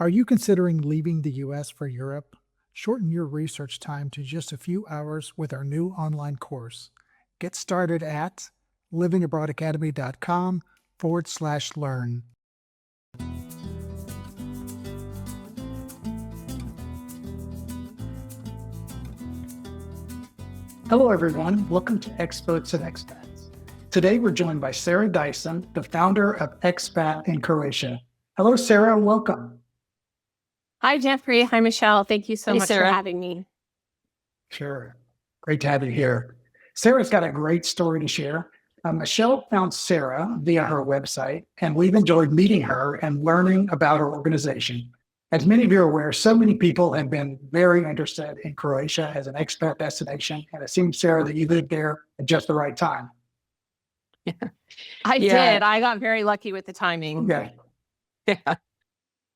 Are you considering leaving the US for Europe? Shorten your research time to just a few hours with our new online course. Get started at livingabroadacademy.com/learn. Hello, everyone. Welcome to Experts and Expats. Today, we're joined by Sarah Dyson, the founder of Expat in Croatia. Hello, Sarah. Welcome. Hi, Jeffrey. Hi, Michelle. Thank you so Hey, much for Sarah. having me. Sure. Great to have you here. Sarah's got a great story to share. Michelle found Sarah via her website, and we've enjoyed meeting her and learning about her organization. As many of you are aware, so many people have been very interested in Croatia as an expat destination, and it seems, Sarah, that you lived there at just the right time. I Yeah. did. I got very lucky with the timing. Okay. Yeah.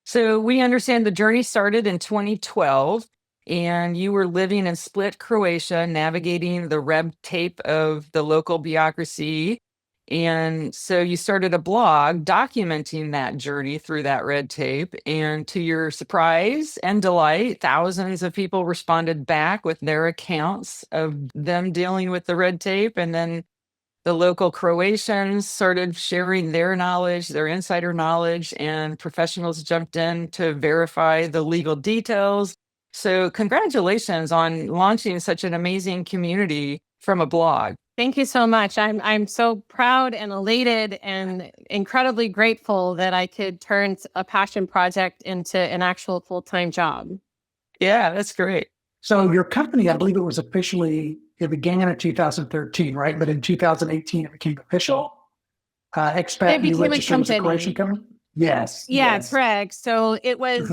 So we understand the journey started in 2012 and you were living in Split, Croatia, navigating the red tape of the local bureaucracy. And so you started a blog documenting that journey through that red tape. And to your surprise and delight, thousands of people responded back with their accounts of them dealing with the red tape. And then the local Croatians started sharing their knowledge, their insider knowledge, and professionals jumped in to verify the legal details. So congratulations on launching such an amazing community from a blog. Thank you so much. I'm so proud and elated and incredibly grateful that I could turn a passion project into an actual full-time job. Yeah, that's great. So your company, I believe it began in 2013, right? But in 2018, it became official. Expat, It became a registered as a company. Croatian company? Yes. Yeah, yes. correct. So it was,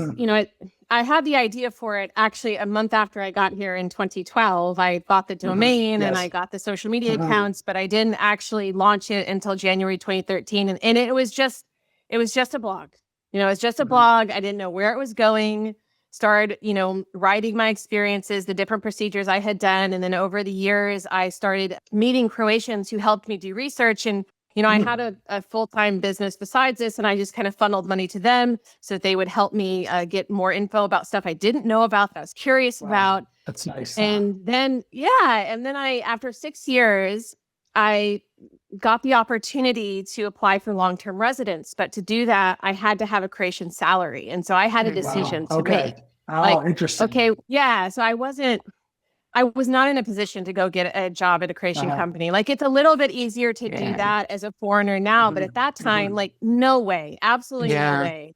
I had the idea for it actually a month after I got here in 2012. I bought the domain and Yes. I got the social media accounts, but I didn't actually launch it until January 2013. And it was just a blog. It was just a blog. I didn't know where it was going. Started, writing my experiences, the different procedures I had done. And then over the years, I started meeting Croatians who helped me do research. And I had a full-time business besides this, and I just kind of funneled money to them so that they would help me get more info about stuff I didn't know about, that I was curious about. That's nice. And then, after 6 years, I got the opportunity to apply for long-term residence. But to do that, I had to have a Croatian salary. And so I had a decision to make. Interesting. Okay, yeah. So I was not in a position to go get a job at a Croatian company. Like, it's a little bit easier to do that as a foreigner now, but at that time, no way, absolutely no way.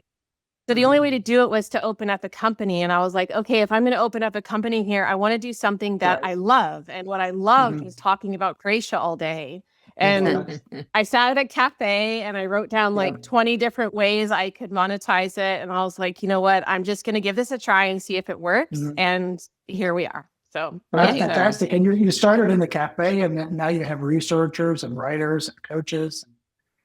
So the only way to do it was to open up a company. And I was like, okay, if I'm going to open up a company here, I want to do something that I love. And what I loved was talking about Croatia all day. And I sat at a cafe and I wrote down 20 different ways I could monetize it. And I was like, you know what? I'm just going to give this a try and see if it works. And here we are. So that's fantastic. And you started in the cafe, and then now you have researchers and writers and coaches.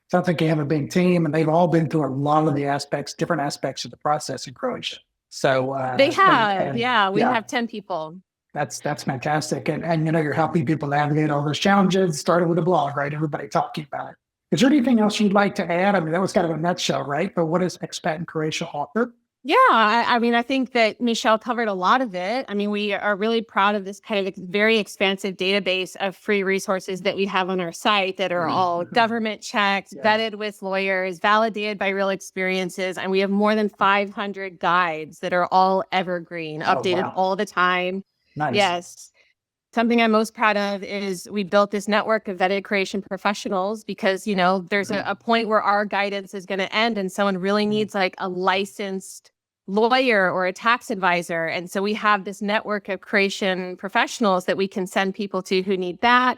Sounds like you have a big team, and they've all been through a lot of the different aspects of the process in Croatia. So they have, we have 10 people. That's fantastic. And you're helping people navigate all those challenges, started with a blog, right? Everybody talking about it. Is there anything else you'd like to add? I mean, that was kind of a nutshell, right? But what does Expat in Croatia offer? Yeah, I think that Michelle covered a lot of it. I mean, we are really proud of this kind of very expansive database of free resources that we have on our site that are all government checked, vetted with lawyers, validated by real experiences. And we have more than 500 guides that are all evergreen, updated all the time. Nice. Yes. Something I'm most proud of is we built this network of vetted Croatian professionals because, there's a point where our guidance is going to end and someone really needs a licensed lawyer or a tax advisor. And so we have this network of Croatian professionals that we can send people to who need that.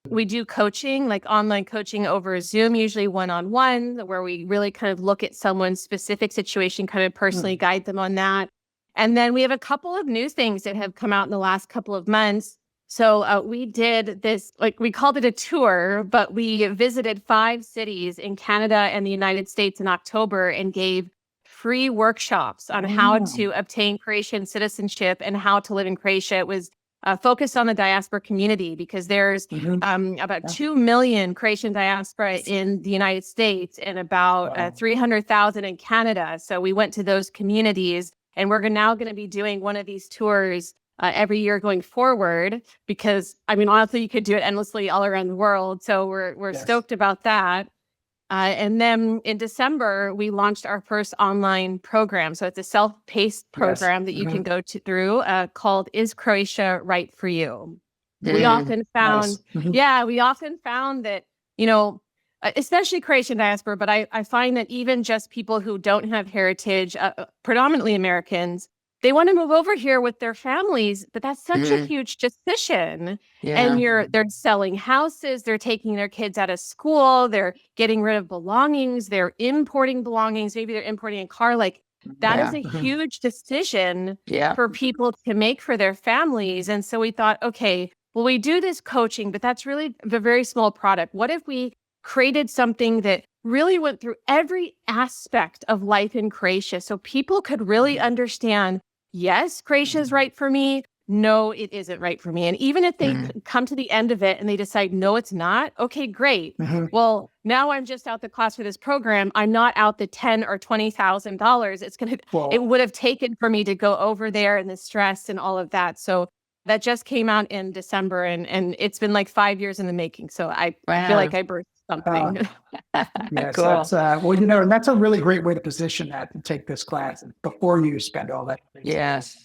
We do coaching, online coaching over Zoom, usually one-on-one, where we really kind of look at someone's specific situation, kind of personally guide them on that. And then we have a couple of new things that have come out in the last couple of months. So we did this, we called it a tour, but we visited 5 cities in Canada and the United States in October and gave free workshops on how to obtain Croatian citizenship and how to live in Croatia. It was focused on the diaspora community because there's about 2 million Croatian diaspora in the United States and about 300,000 in Canada. So we went to those communities, and we're now going to be doing one of these tours every year going forward, because I mean, honestly, you could do it endlessly all around the world. So we're stoked about that. And then in December, we launched our first online program. So it's a self-paced program that you can go through called Is Croatia Right for You? We often found, we often found that, you know, especially Croatian diaspora, but I find that even just people who don't have heritage, predominantly Americans, they want to move over here with their families, but that's such a huge decision. And they're selling houses, they're taking their kids out of school, they're getting rid of belongings, they're importing belongings, maybe they're importing a car. Like that is a huge decision for people to make for their families. And so we thought, okay, well, we do this coaching, but that's really a very small product. What if we created something that really went through every aspect of life in Croatia so people could really understand, yes, Croatia is right for me. No, it isn't right for me. And even if they come to the end of it and they decide, no, it's not. Okay, great. Well, now I'm just out the class for this program. I'm not out the $10,000 or $20,000. It would have taken for me to go over there and the stress and all of that. So that just came out in December, and it's been like 5 years in the making. So I feel like I birthed something. Yes, Cool. that's, well, you know, and that's a really great way to position that and take this class before you spend all that. Yes.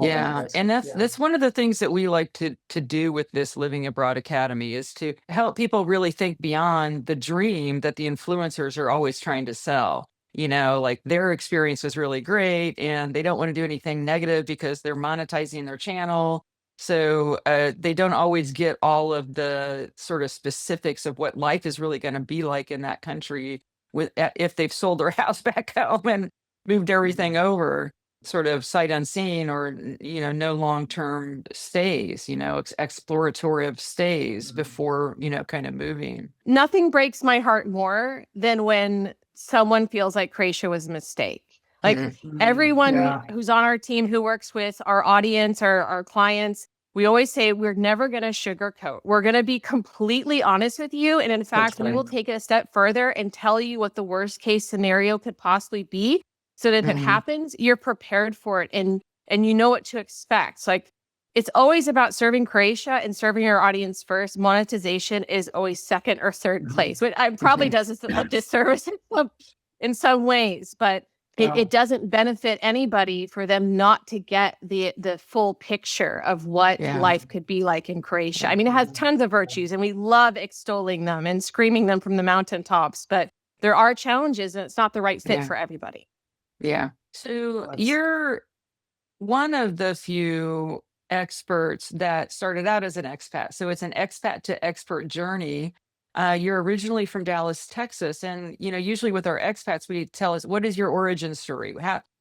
all that Yeah. risk. And that's one of the things that we like to do with this Living Abroad Academy is to help people really think beyond the dream that the influencers are always trying to sell. You know, like their experience was really great and they don't want to do anything negative because they're monetizing their channel. So they don't always get all of the sort of specifics of what life is really going to be like in that country with if they've sold their house back home and moved everything over, sort of sight unseen, or you know, no long-term stays, you know, exploratory stays before, you know, kind of moving. Nothing breaks my heart more than when someone feels like Croatia was a mistake. Like everyone who's on our team, who works with our audience, our clients, we always say we're never going to sugarcoat. We're going to be completely honest with you. And in fact, we will take it a step further and tell you what the worst case scenario could possibly be. So that if it happens, you're prepared for it and you know what to expect. So like it's always about serving Croatia and serving your audience first. Monetization is always second or third place, which I probably does us a disservice in some ways, but it doesn't benefit anybody for them not to get the full picture of what life could be like in Croatia. I mean, it has tons of virtues and we love extolling them and screaming them from the mountaintops, but there are challenges and it's not the right fit for everybody. Yeah. So you're one of the few experts that started out as an expat. So it's an expat to expert journey. You're originally from Dallas, Texas. And, you know, usually with our expats, we tell us, what is your origin story?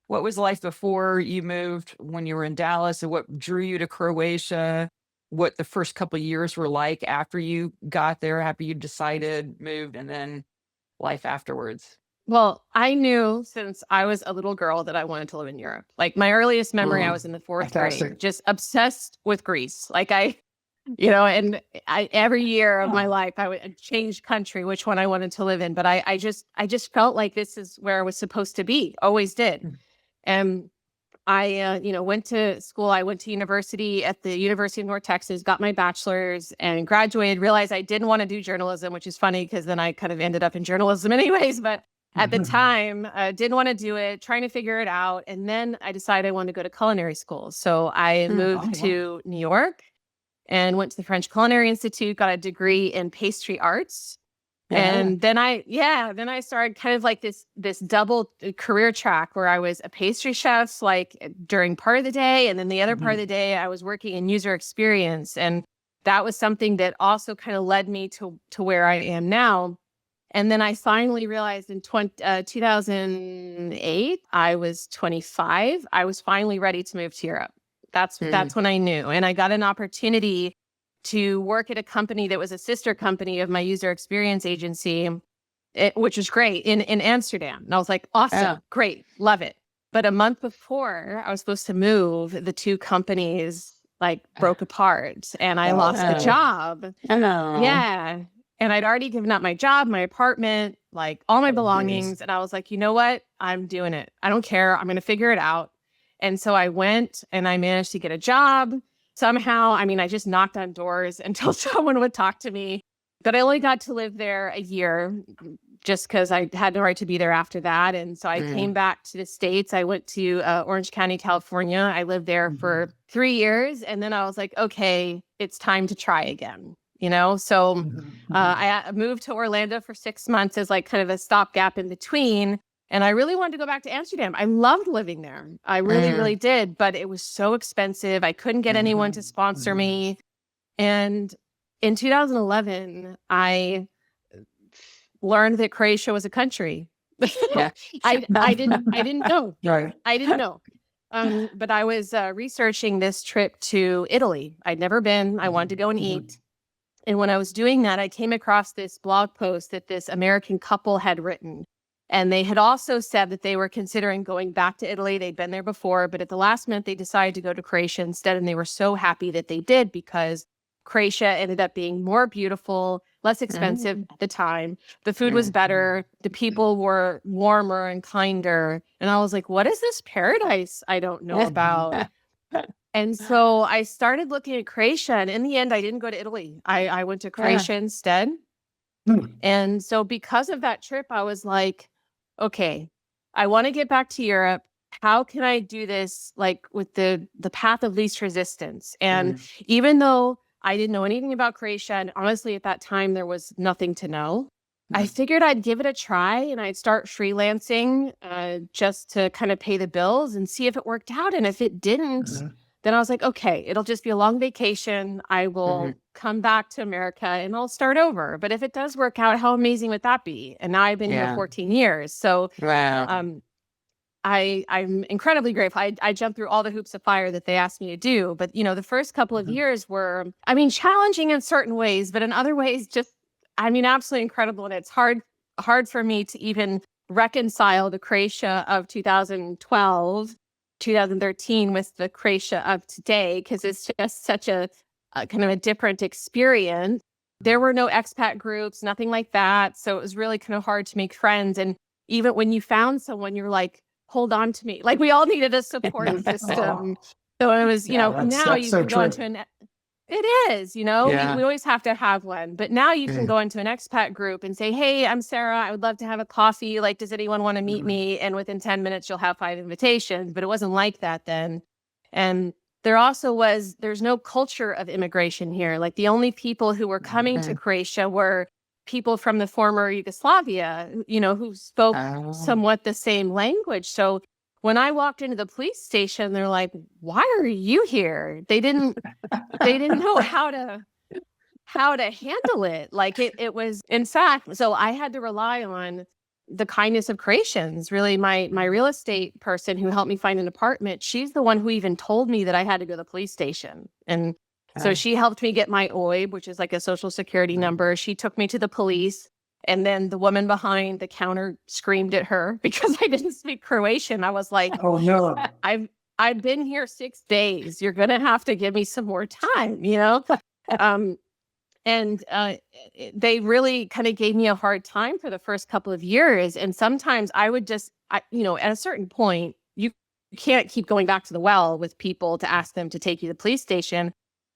What was life before you moved when you were in Dallas, and what drew you to Croatia? What the first couple of years were like after you got there, after you decided, moved, and then life afterwards? Well, I knew since I was a little girl that I wanted to live in Europe. Like my earliest memory, I was in the fourth grade, just obsessed with Greece. Like and every year of my life, I would change country, which one I wanted to live in. But I just felt like this is where I was supposed to be, always did. And I, went to school. I went to university at the University of North Texas, got my bachelor's and graduated, realized I didn't want to do journalism, which is funny because then I kind of ended up in journalism anyways. But at the time, didn't want to do it, trying to figure it out. And then I decided I wanted to go to culinary school. So I moved to New York and went to the French Culinary Institute, got a degree in pastry arts. And then I started kind of like this double career track where I was a pastry chef, like during part of the day. And then the other part of the day, I was working in user experience. And that was something that also kind of led me to where I am now. And then I finally realized in 2008, I was 25. I was finally ready to move to Europe. That's when I knew. And I got an opportunity to work at a company that was a sister company of my user experience agency, which was great, in Amsterdam. And I was like, awesome, great, love it. But a month before I was supposed to move, the two companies like broke apart and I Oh, lost the no. job. Oh. Yeah. And I'd already given up my job, my apartment, like all my Oh, belongings. geez. And I was like, you know what? I'm doing it. I don't care. I'm going to figure it out. And so I went and I managed to get a job somehow. I mean, I just knocked on doors until someone would talk to me. But I only got to live there a year just because I had no right to be there after that. And so I came back to the States. I went to Orange County, California. I lived there for 3 years. And then I was like, okay, it's time to try again. You know, so I moved to Orlando for 6 months as like kind of a stopgap in between. And I really wanted to go back to Amsterdam. I loved living there. I really, really did. But it was so expensive. I couldn't get anyone to sponsor me. And in 2011, I learned that Croatia was a country. Yeah. I didn't know. Right. I didn't know. But I was researching this trip to Italy. I'd never been. I wanted to go and eat. And when I was doing that, I came across this blog post that this American couple had written. And they had also said that they were considering going back to Italy. They'd been there before, but at the last minute, they decided to go to Croatia instead. And they were so happy that they did because Croatia ended up being more beautiful, less expensive at the time. The food was better. The people were warmer and kinder. And I was like, what is this paradise I don't know about? And so I started looking at Croatia. And in the end, I didn't go to Italy. I went to Croatia instead. And so because of that trip, I was like, okay, I want to get back to Europe. How can I do this like with the path of least resistance? And even though I didn't know anything about Croatia, and honestly, at that time, there was nothing to know, I figured I'd give it a try and I'd start freelancing just to kind of pay the bills and see if it worked out. And if it didn't, then I was like, okay, it'll just be a long vacation. I will come back to America and I'll start over. But if it does work out, how amazing would that be? And now I've been here 14 years. So Wow. I'm incredibly grateful. I jumped through all the hoops of fire that they asked me to do. But, you know, the first couple of years were, I mean, challenging in certain ways, but in other ways, just, I mean, absolutely incredible. And it's hard for me to even reconcile the Croatia of 2012, 2013 with the Croatia of today, because it's just such a kind of a different experience. There were no expat groups, nothing like that. So it was really kind of hard to make friends. And even when you found someone, you're like, hold on to me. Like we all needed a support system. So it was, you know, now you can go into it is, you know, we always have to have one, but now you can go into an expat group and say, hey, I'm Sarah. I would love to have a coffee. Like, does anyone want to meet me? And within 10 minutes, you'll have 5 invitations, but it wasn't like that then. And there's no culture of immigration here. Like the only people who were coming to Croatia were people from the former Yugoslavia, you know, who spoke somewhat the same language. So when I walked into the police station, they're like, why are you here? They didn't know how to handle it. Like it was, in fact, so I had to rely on the kindness of Croatians. Really, my real estate person who helped me find an apartment, she's the one who even told me that I had to go to the police station. And so she helped me get my OIB, which is like a social security number. She took me to the police. And then the woman behind the counter screamed at her because I didn't speak Croatian. I was like, oh no, I've been here 6 days. You're going to have to give me some more time, you know? And they really kind of gave me a hard time for the first couple of years. And sometimes I would just, you know, at a certain point, you can't keep going back to the well with people to ask them to take you to the police station.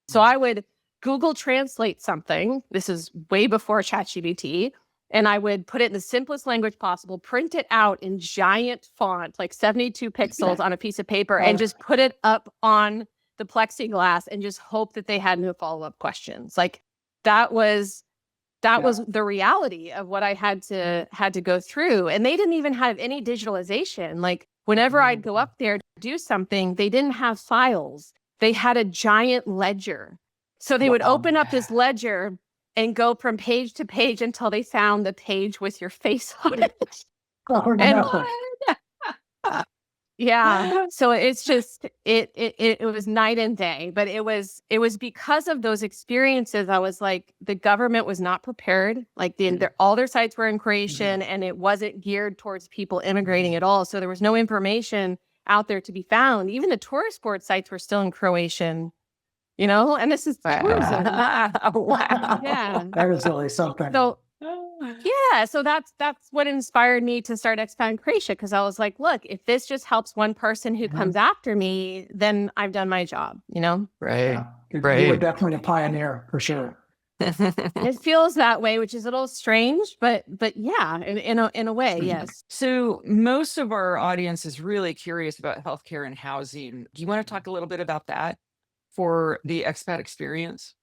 So I would Google Translate something. This is way before ChatGPT. And I would put it in the simplest language possible, print it out in giant font, like 72 pixels on a piece of paper, and just put it up on the plexiglass and just hope that they had no follow-up questions. Like that was the reality of what I had to go through. And they didn't even have any digitalization. Like whenever I'd go up there to do something, they didn't have files. They had a giant ledger. So they would open up this ledger and go from page to page until they found the page with your face on it. Yeah. So it's just, it was night and day, but it was because of those experiences. I was like, the government was not prepared. Like all their sites were in Croatian and it wasn't geared towards people immigrating at all. So there was no information out there to be found. Even the tourist board sites were still in Croatian. you know, and this is tourism. Wow. Yeah. That is really something. So yeah, so that's what inspired me to start Expat Croatia, because I was like, look, if this just helps one person who comes after me, then I've done my job, you know? Right. Yeah, you were Right. definitely a pioneer for sure. It feels that way, which is a little strange, but yeah, in a way, yes. So most of our audience is really curious about healthcare and housing. Do you want to talk a little bit about that for the expat experience?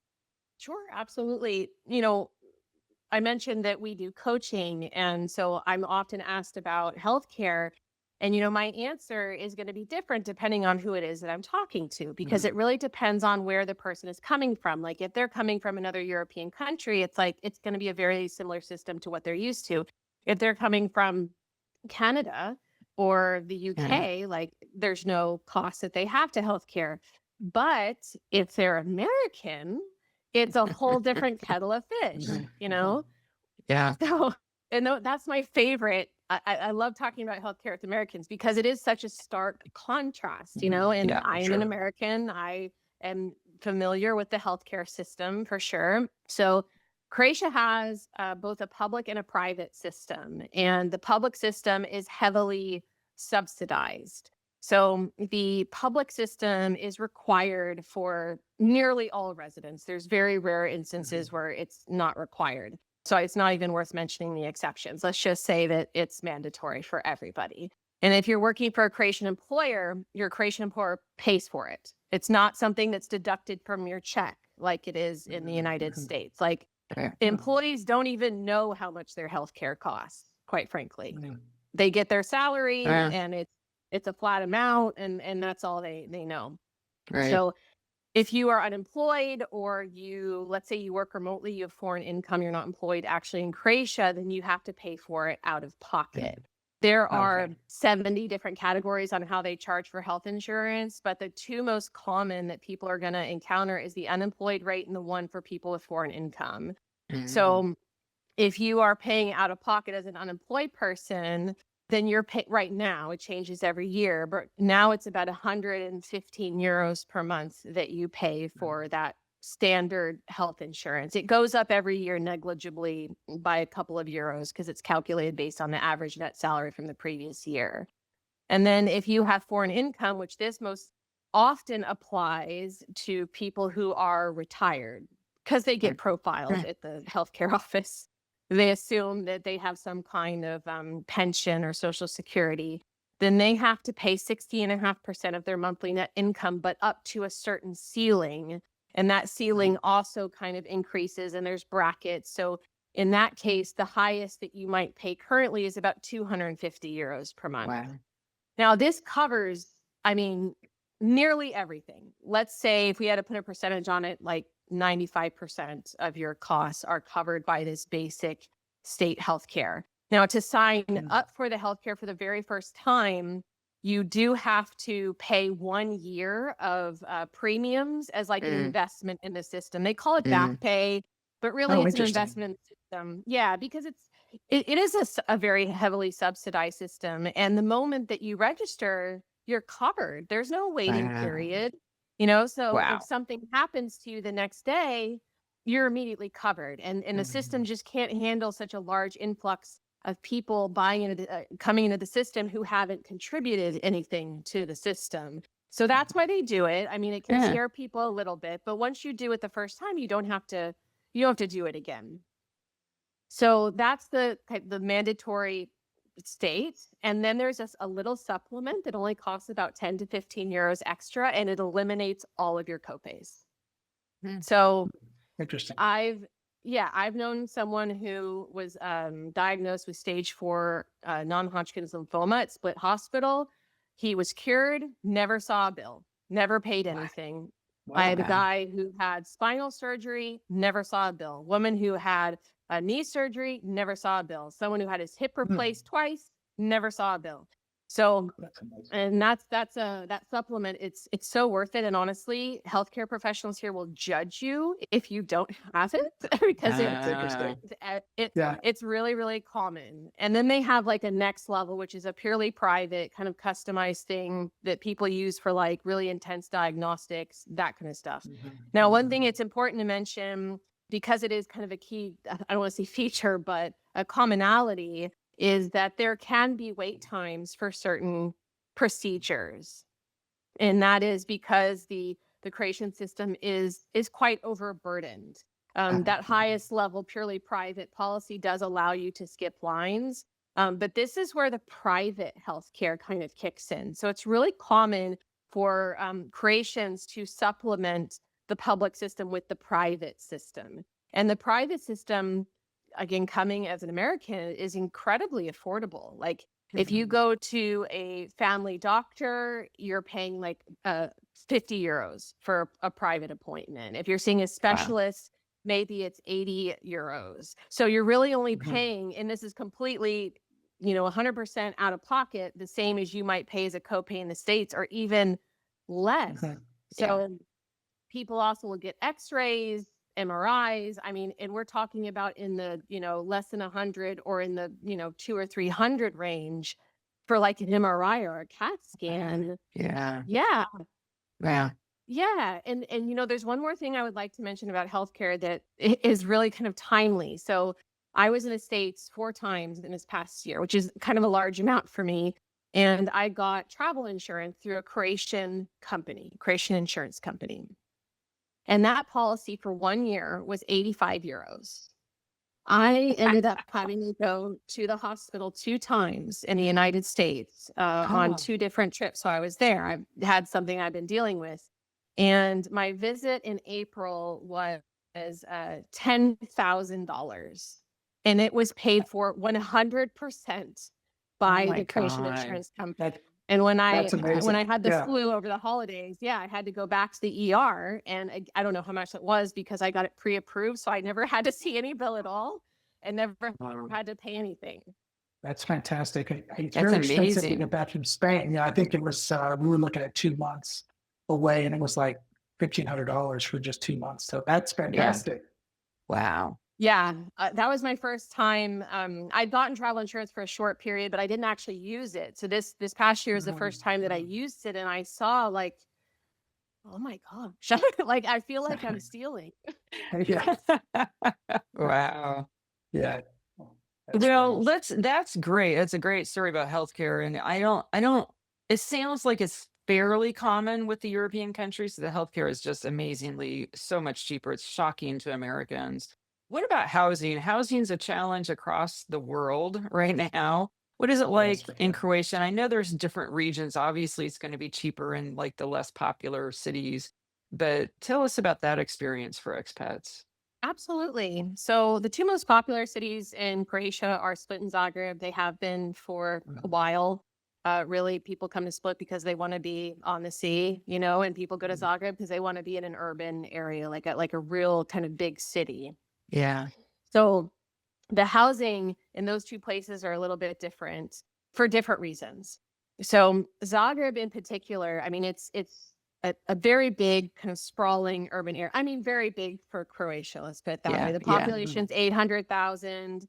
Sure, absolutely. You know, I mentioned that we do coaching, and so I'm often asked about healthcare. And, you know, my answer is going to be different depending on who it is that I'm talking to, because it really depends on where the person is coming from. Like, if they're coming from another European country, it's like it's going to be a very similar system to what they're used to. If they're coming from Canada or the UK, like, there's no cost that they have to healthcare. But if they're American, it's a whole different kettle of fish, you know? Yeah. So, and that's my favorite. I love talking about healthcare with Americans because it is such a stark contrast, you know, and Yeah, I am sure. an American. I am familiar with the healthcare system for sure. So Croatia has both a public and a private system, and the public system is heavily subsidized. So the public system is required for nearly all residents. There's very rare instances where it's not required. So it's not even worth mentioning the exceptions. Let's just say that it's mandatory for everybody. And if you're working for a Croatian employer, your Croatian employer pays for it. It's not something that's deducted from your check like it is in the United States. Like, Right. employees don't even know how much their healthcare costs, quite frankly. Mm. They get their salary Yeah. and it's a flat amount, and that's all they know. Right. So if you are unemployed, or let's say you work remotely, you have foreign income, you're not employed actually in Croatia, then you have to pay for it out of pocket. There are 70 different categories on how they charge for health insurance, but the two most common that people are going to encounter is the unemployed rate and the one for people with foreign income. So if you are paying out of pocket as an unemployed person, then you're pay right now, it changes every year, but now it's about 115 euros per month that you pay for that standard health insurance. It goes up every year negligibly by a couple of euros because it's calculated based on the average net salary from the previous year. And then if you have foreign income, which this most often applies to people who are retired because they get profiled at the healthcare office. They assume that they have some kind of pension or social security. Then they have to pay 60.5% of their monthly net income, but up to a certain ceiling. And that ceiling also kind of increases, and there's brackets. So in that case, the highest that you might pay currently is about 250 euros per month. Wow. Now, this covers, I mean, nearly everything. Let's say if we had to put a percentage on it, like 95% of your costs are covered by this basic state healthcare. Now, to sign up for the healthcare for the very first time, you do have to pay 1 year of premiums as like an investment in the system. They call it back pay, but really it's an Interesting. investment in the system. Yeah, because it is a very heavily subsidized system. And the moment that you register, you're covered. There's no waiting Wow. period, you know? So Wow. if something happens to you the next day, you're immediately covered. And the system just can't handle such a large influx of people buying into coming into the system who haven't contributed anything to the system. So that's why they do it. I mean, it can scare people a little bit, but once you do it the first time, you don't have to do it again. So that's the mandatory state. And then there's a little supplement that only costs about 10 to 15 euros extra, and it eliminates all of your copays. So Interesting. I've known someone who was diagnosed with stage 4 non-Hodgkin's lymphoma at Split Hospital. He was cured, never saw a bill, never paid anything. I had a guy who had spinal surgery, never saw a bill. Woman who had a knee surgery, never saw a bill. Someone who had his hip replaced twice, never saw a bill. So, That's amazing. and that supplement, it's so worth it. And honestly, healthcare professionals here will judge you if you don't have it because That's interesting. Yeah. it's really, really common. And then they have like a next level, which is a purely private kind of customized thing that people use for like really intense diagnostics, that kind of stuff. Now, one thing it's important to mention, because it is kind of a key, I don't want to say feature, but a commonality, is that there can be wait times for certain procedures. And that is because the creation system is quite overburdened. That highest level, purely private policy does allow you to skip lines. But this is where the private healthcare kind of kicks in. So it's really common for creations to supplement the public system with the private system. And the private system, again, coming as an American, is incredibly affordable. Like if you go to a family doctor, you're paying like 50 euros for a private appointment. If you're seeing a specialist, maybe it's 80 euros. So you're really only paying, and this is completely, 100% out of pocket, the same as you might pay as a copay in the States, or even less. So people also will get x-rays, MRIs. I mean, and we're talking about in the, less than 100 or in the, 200 or 300 range for like an MRI or a CAT scan. Yeah. Yeah. Wow. Yeah. And there's one more thing I would like to mention about healthcare that is really kind of timely. So I was in the States 4 times in this past year, which is kind of a large amount for me. And I got travel insurance through a Croatian insurance company. And that policy for 1 year was 85 euros. I ended up having to go to the hospital 2 times in the United States on 2 different trips. So I was there. I had something I've been dealing with. And my visit in April was $10,000. And it was paid for 100% by my the Croatian God. insurance company. That, And when I That's amazing. when I had the Yeah. flu over the holidays, I had to go back to the ER, and I don't know how much it was because I got it pre-approved, so I never had to see any bill at all, and never had to pay anything. That's fantastic. It's That's very expensive to amazing. get back from Spain. Yeah, I think it was, we were looking at 2 months away, and it was like $1,500 for just 2 months. So that's fantastic. Wow. Yeah, that was my first time. I'd gotten travel insurance for a short period, but I didn't actually use it. So this past year is the first time that I used it, and I saw like, oh my gosh, like I feel like I'm stealing. Yeah. Wow. Yeah. That's Well, great. that's great. That's a great story about healthcare. And I don't, it sounds like it's fairly common with the European countries. The healthcare is just amazingly so much cheaper. It's shocking to Americans. What about housing? Housing's a challenge across the world right now. What is it like for in sure. Croatia? I know there's different regions. Obviously, it's going to be cheaper in like the less popular cities, but tell us about that experience for expats. Absolutely. So the 2 most popular cities in Croatia are Split and Zagreb. They have been for a while. Really, people come to Split because they want to be on the sea, and people go to Zagreb because they want to be in an urban area, like a real kind of big city. Yeah. So the housing in those 2 places are a little bit different for different reasons. So Zagreb in particular, I mean, it's a very big kind of sprawling urban area. I mean, very big for Croatia, let's put it that way. The Yeah. population's 800,000.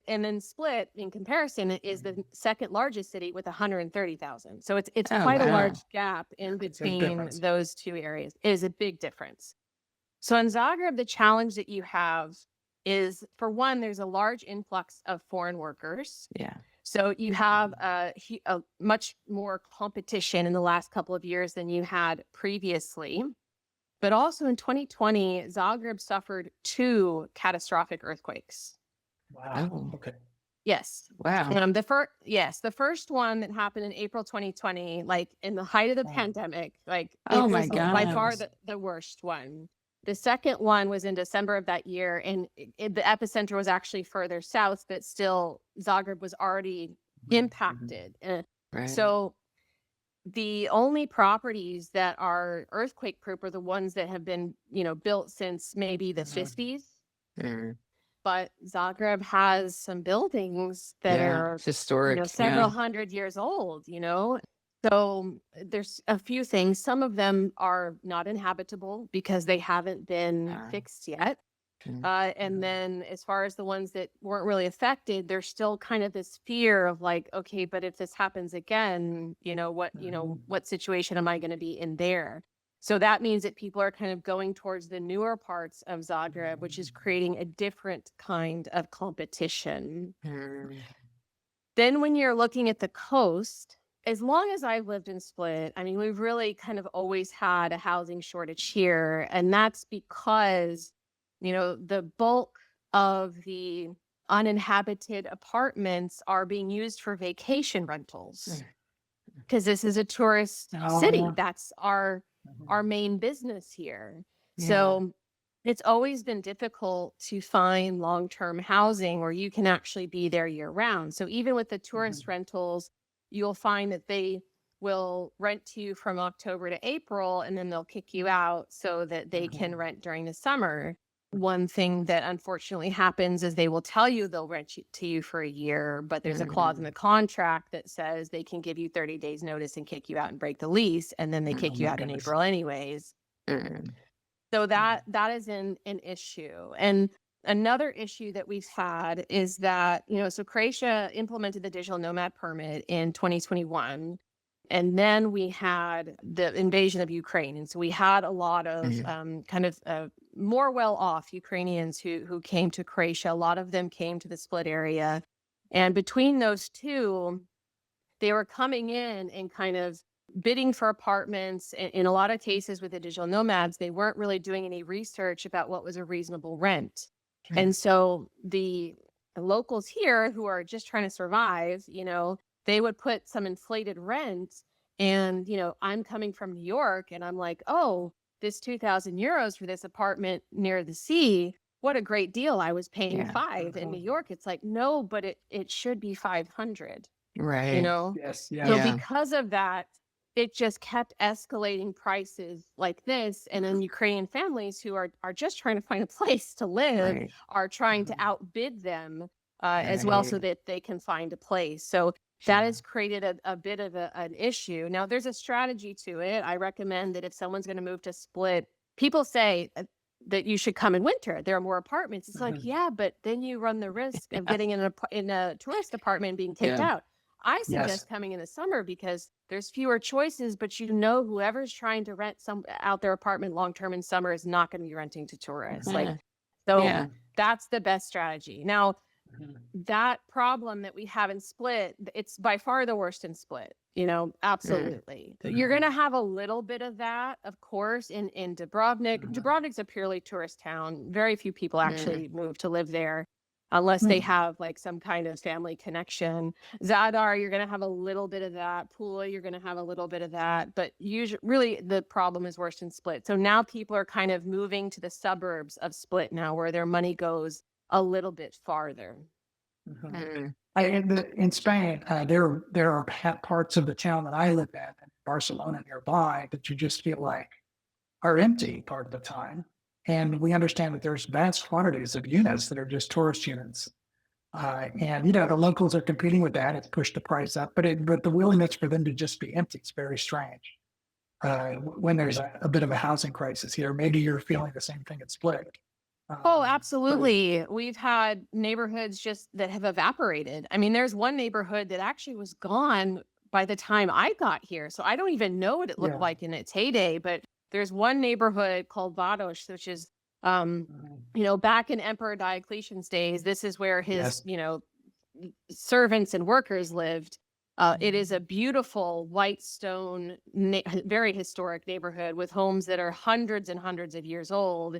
And then Split, in comparison, is the second largest city with 130,000. So it's Oh, quite a wow. large gap in It's a between difference. those 2 areas. It is a big difference. So in Zagreb, the challenge that you have is, for one, there's a large influx of foreign workers. Yeah. So you have a much more competition in the last couple of years than you had previously. But also in 2020, Zagreb suffered 2 catastrophic earthquakes. Wow. Oh. Okay. Yes. Wow. The first one that happened in April 2020, like in the height of the Oh. pandemic, like Oh it my was by far gosh. the worst one. The second one was in December of that year, and the epicenter was actually further south, but still Zagreb was already impacted. Right. So the only properties that are earthquake proof are the ones that have been, built since maybe the 50s. Mm. but Zagreb has some buildings that are, historic. several hundred years old, So there's a few things. Some of them are not inhabitable because they haven't been fixed yet. And then as far as the ones that weren't really affected, there's still kind of this fear of like, okay, but if this happens again, what situation am I going to be in there? So that means that people are kind of going towards the newer parts of Zagreb, which is creating a different kind of competition. Then when you're looking at the coast, as long as I've lived in Split, I mean, we've really kind of always had a housing shortage here. And that's because, the bulk of the uninhabited apartments are being used for vacation rentals. Because this is a tourist city. Yeah. That's our main business here. So it's always been difficult to find long-term housing where you can actually be there year round. So even with the tourist rentals, you'll find that they will rent to you from October to April, and then they'll kick you out so that they can rent during the summer. One thing that unfortunately happens is they will tell you they'll rent to you for a year, but there's a clause in the contract that says they can give you 30 days notice and kick you out and break the lease, and then they kick you out in April anyways. So that is an issue. And another issue that we've had is that, so Croatia implemented the digital nomad permit in 2021. And then we had the invasion of Ukraine. And so we had a lot of more well-off Ukrainians who came to Croatia. A lot of them came to the Split area. And between those two, they were coming in and kind of bidding for apartments. In a lot of cases with the digital nomads, they weren't really doing any research about what was a reasonable rent. And so the locals here who are just trying to survive, they would put some inflated rent. And, I'm coming from New York and I'm like, oh, this 2,000 euros for this apartment near the sea. What a great deal. I was paying $5 in New York. It's like, no, but it should be 500. Right. Yes. So because of that, it just kept escalating prices like this. And then Ukrainian families who are just trying to find a place to live are trying to outbid them as well so that they can find a place. So that has created a bit of an issue. Now, there's a strategy to it. I recommend that if someone's going to move to Split, people say that you should come in winter. There are more apartments. It's like, yeah, but then you run the risk of getting in a tourist apartment and being kicked out. I suggest coming in the summer because there's fewer choices, but whoever's trying to rent out their apartment long-term in summer is not going to be renting to tourists. That's the best strategy. Now, that problem that we have in Split, it's by far the worst in Split, absolutely. You're going to have a little bit of that, of course, in Dubrovnik. Dubrovnik's a purely tourist town. Very few people actually move to live there unless they have like some kind of family connection. Zadar, you're going to have a little bit of that. Pula, you're going to have a little bit of that. But usually, really, the problem is worse in Split. So now people are kind of moving to the suburbs of Split now where their money goes a little bit farther. In Spain, there are parts of the town that I live in Barcelona nearby, that you just feel like are empty part of the time. And we understand that there's vast quantities of units that are just tourist units. And, the locals are competing with that. It's pushed the price up, but the willingness for them to just be empty is very strange. When there's a bit of a housing crisis here, maybe you're feeling the same thing at Split. Oh, absolutely. We've had neighborhoods just that have evaporated. I mean, there's one neighborhood that actually was gone by the time I got here. So I don't even know what it looked like in its heyday, but there's one neighborhood called Vados, which is, back in Emperor Diocletian's days, this is where his, servants and workers lived. It is a beautiful white stone, very historic neighborhood with homes that are hundreds and hundreds of years old.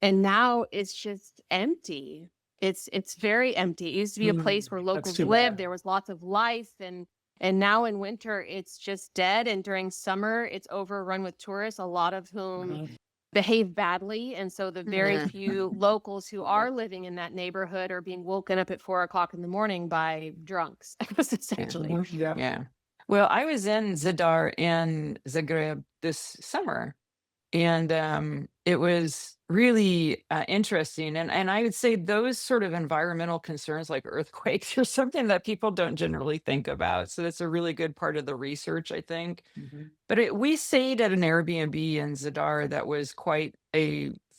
And now it's just empty. It's very empty. It used to be a place where locals lived. There was lots of life. And now in winter, it's just dead. And during summer, it's overrun with tourists, a lot of whom behave badly. And so the very few locals who are living in that neighborhood are being woken up at 4:00 in the morning by drunks, essentially. Well, I was in Zadar and Zagreb this summer. And it was really interesting. And I would say those sort of environmental concerns like earthquakes are something that people don't generally think about. So that's a really good part of the research, I think. But we stayed at an Airbnb in Zadar that was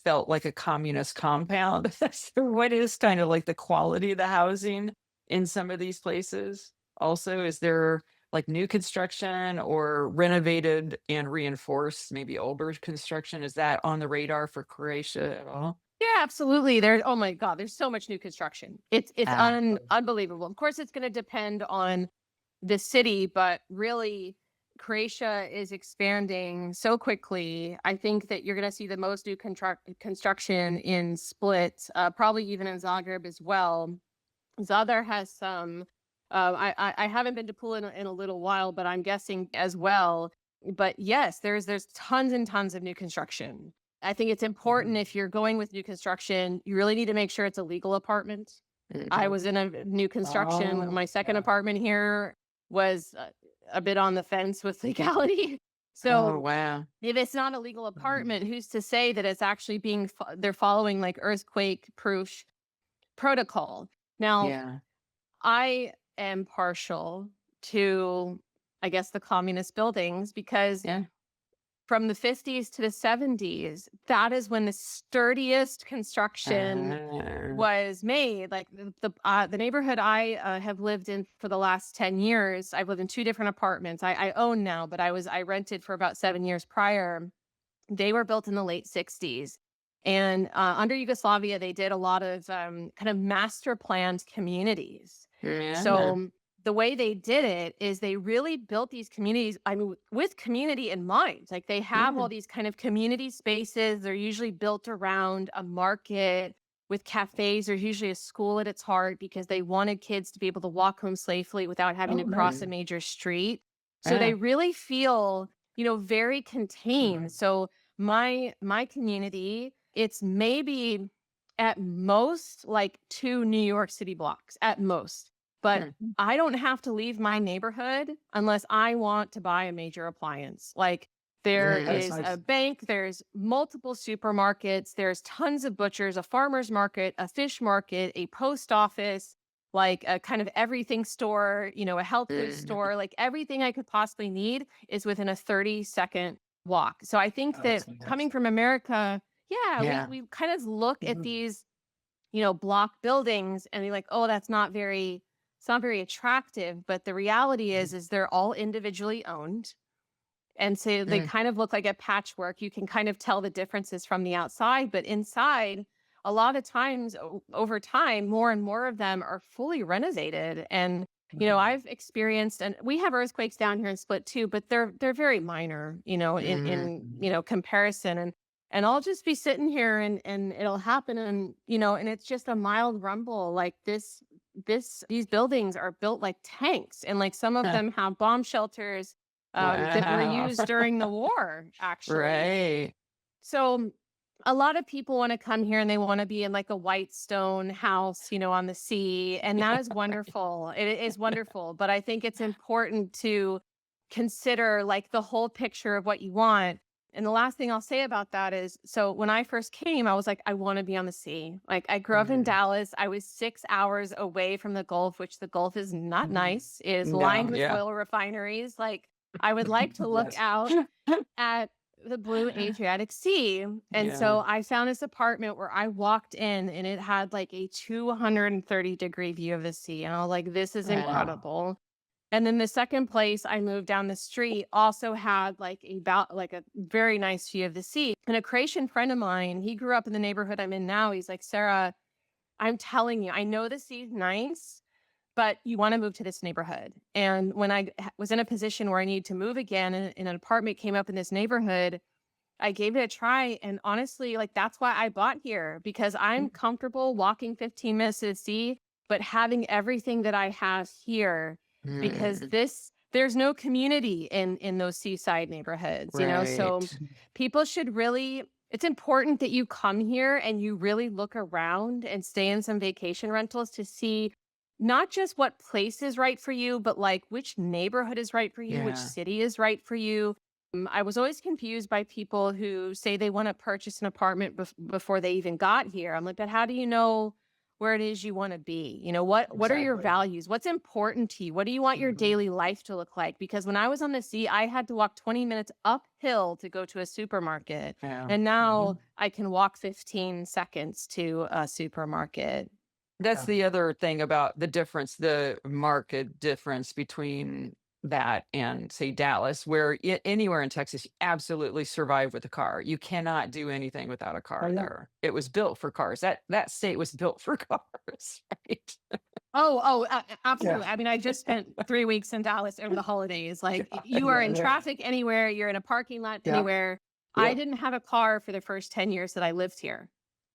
felt like a communist compound. So what is kind of like the quality of the housing in some of these places? Also, is there like new construction or renovated and reinforced, maybe older construction? Is that on the radar for Croatia at all? Yeah, absolutely. Oh my God, there's so much new construction. It's Ah. unbelievable. Of course, it's going to depend on the city, but really, Croatia is expanding so quickly. I think that you're going to see the most new construction in Split, probably even in Zagreb as well. Zadar has some. I haven't been to Pula in a little while, but I'm guessing as well. But yes, there's tons and tons of new construction. I think it's important if you're going with new construction, you really need to make sure it's a legal apartment. I was in a new construction. Oh, My second yeah. apartment here was a bit on the fence with legality. Oh, So wow. if it's not a legal apartment, who's to say that it's actually they're following like earthquake proof protocol? Now, Yeah. I am partial to, I guess, the communist buildings because Yeah. from the 50s to the 70s, that is when the sturdiest construction was made. Like the neighborhood I have lived in for the last 10 years, I've lived in two different apartments. I own now, but I rented for about 7 years prior. They were built in the late 60s. And under Yugoslavia, they did a lot of kind of master planned communities. Yeah. So the way they did it is they really built these communities, I mean, with community in mind. Like they have all these kind of community spaces. They're usually built around a market with cafes. There's usually a school at its heart because they wanted kids to be able to walk home safely without having Oh, to cross nice. a major street. So Yeah. they really feel, very contained. So my community, it's maybe at most like 2 New York City blocks at most. But I don't have to leave my neighborhood unless I want to buy a major appliance. Like there That's is nice. a bank, there's multiple supermarkets, there's tons of butchers, a farmer's market, a fish market, a post office, like a kind of everything store, a health food store, like everything I could possibly need is within a 30-second walk. So I think Oh, that that's coming fantastic. from America, Yeah. we kind of look at Mhm. these, block buildings and be like, oh, it's not very attractive. But the reality is they're all individually owned. And so they kind of look like a patchwork. You can kind of tell the differences from the outside, but inside, a lot of times over time, more and more of them are fully renovated. And, I've experienced, and we have earthquakes down here in Split too, but they're very minor, in comparison. And I'll just be sitting here and it'll happen and it's just a mild rumble like these buildings are built like tanks and like some of them have bomb shelters that were Wow. used during the war, actually. Right. So a lot of people want to come here and they want to be in like a white stone house, on the sea. And that is wonderful. It is wonderful. But I think it's important to consider like the whole picture of what you want. And the last thing I'll say about that is, so when I first came, I was like, I want to be on the sea. Like I grew up in Dallas. I was 6 hours away from the Gulf, which the Gulf is not nice. It is No, lined with yeah. oil refineries. Like I would like to look Yes. out at the blue Adriatic Sea. And so I found this apartment where I walked in and it had like a 230-degree view of the sea. And I was like, this is Wow. incredible. And then the second place I moved down the street also had like a very nice view of the sea. And a Croatian friend of mine, he grew up in the neighborhood I'm in now. He's like, Sarah, I'm telling you, I know the sea's nice, but you want to move to this neighborhood. And when I was in a position where I needed to move again and an apartment came up in this neighborhood, I gave it a try. And honestly, like that's why I bought here because I'm comfortable walking 15 minutes to the sea, but having everything that I have here because there's no community in those seaside neighborhoods, so Right. people should really, it's important that you come here and you really look around and stay in some vacation rentals to see not just what place is right for you, but like which neighborhood is right for you, which Yeah. city is right for you. I was always confused by people who say they want to purchase an apartment before they even got here. I'm like, but how do you know where it is you want to be? You know, what are your Exactly. values? What's important to you? What do you want your Mhm. daily life to look like? Because when I was on the sea, I had to walk 20 minutes uphill to go to a supermarket. Yeah. And now I can walk 15 seconds to a supermarket. That's Yeah. the other thing about the difference, the market difference between that and say Dallas, where anywhere in Texas, you absolutely survive with a car. You cannot do anything without a car Oh, yeah. there. It was built for cars. That state was built for cars, right? Absolutely. I mean, I just spent 3 weeks in Dallas over the holidays. Like, you are in Yeah. traffic anywhere, you're in a parking lot Yeah. anywhere. I Yeah. didn't have a car for the first 10 years that I lived here.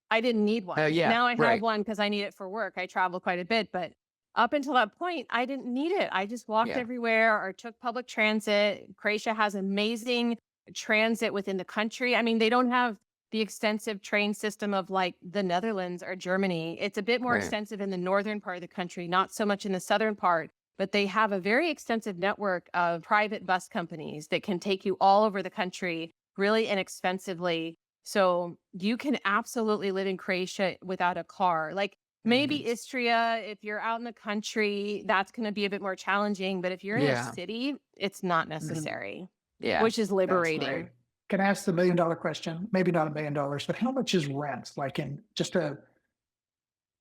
I didn't need one. Yeah, Now I have right. one because I need it for work. I travel quite a bit, but up until that point, I didn't need it. I just walked Yeah. everywhere or took public transit. Croatia has amazing transit within the country. I mean, they don't have the extensive train system of like the Netherlands or Germany. It's a bit more Right. extensive in the northern part of the country, not so much in the southern part, but they have a very extensive network of private bus companies that can take you all over the country really inexpensively. So you can absolutely live in Croatia without a car. Like, maybe Istria, if you're out in the country, that's going to be a bit more challenging. But if you're in a Yeah. city, it's not necessary, Yeah. which is That's liberating. great. Can I ask the $1 million question? Maybe not $1 million, but how much is rent? Like in just a